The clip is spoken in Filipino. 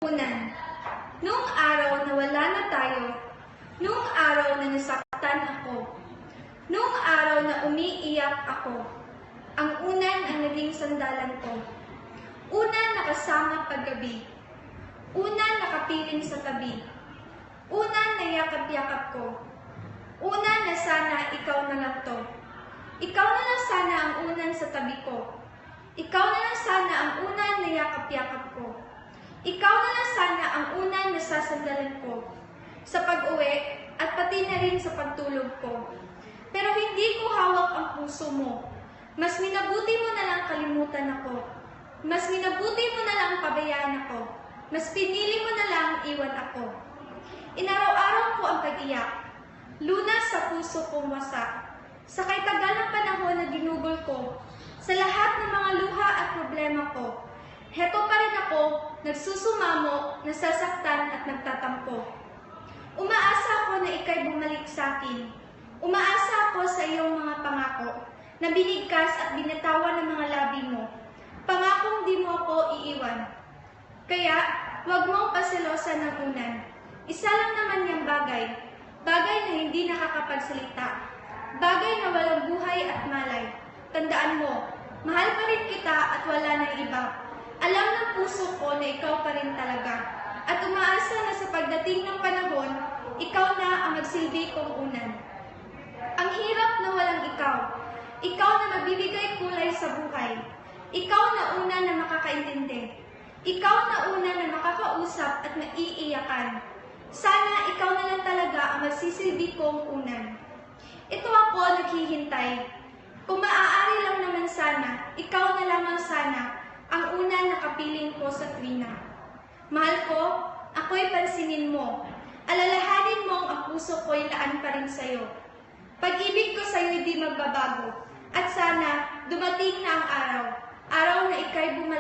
Unan, noong araw na wala na tayo, noong araw na nasaktan ako, noong araw na umiiyak ako, ang unan ang naging sandalan ko. Unan nakasama paggabi, unan nakapiling sa tabi, unan nayakap-yakap ko, unan na sana ikaw na lang to. Ikaw na lang sana ang unan sa tabi ko, ikaw na lang sana ang unan na yakap-yakap ko. Ikaw na lang sana ang unang nasasandalan ko sa pag-uwi at pati na rin sa pagtulog ko. Pero hindi ko hawak ang puso mo. Mas minabuti mo na lang kalimutan ako. Mas minabuti mo na lang pabayaan ako. Mas pinili mo na lang iwan ako. Inaraw-araw ko ang pag-iyak. Lunas sa puso kong wasak. Sa kaitagal ng panahon na ginugol ko, sa lahat ng mga luha at problema ko, heto pa rin ako, nagsusumamo, nasasaktan at nagtatampo. Umaasa ako na ika'y bumalik sa akin. Umaasa ako sa iyong mga pangako, na binigkas at binatawan ng mga labi mo. Pangakong di mo ako iiwan. Kaya, huwag mong pasilosan ng unan. Isa lang naman yung bagay. Bagay na hindi nakakapagsalita. Bagay na walang buhay at malay. Tandaan mo, mahal pa rin kita at wala nang iba. Alam ng puso ko na ikaw pa rin talaga. At umaasa na sa pagdating ng panahon, ikaw na ang magsilbi kong unan. Ang hirap na walang ikaw. Ikaw na magbibigay kulay sa buhay. Ikaw na una na makakaintindi. Ikaw na una na makakausap at maiiyakan. Sana ikaw na lang talaga ang magsisilbi kong unan. Ito ako naghihintay. Kung maaari lang naman sana, ikaw na lamang sana ang una na kapiling ko sa tuwina. Mahal ko, ako'y pansinin mo. Alalahanin mong ang puso ko'y laan pa rin sa'yo. Pag-ibig ko sa'yo'y di magbabago. At sana, dumating na ang araw. Araw na ika'y bumalik.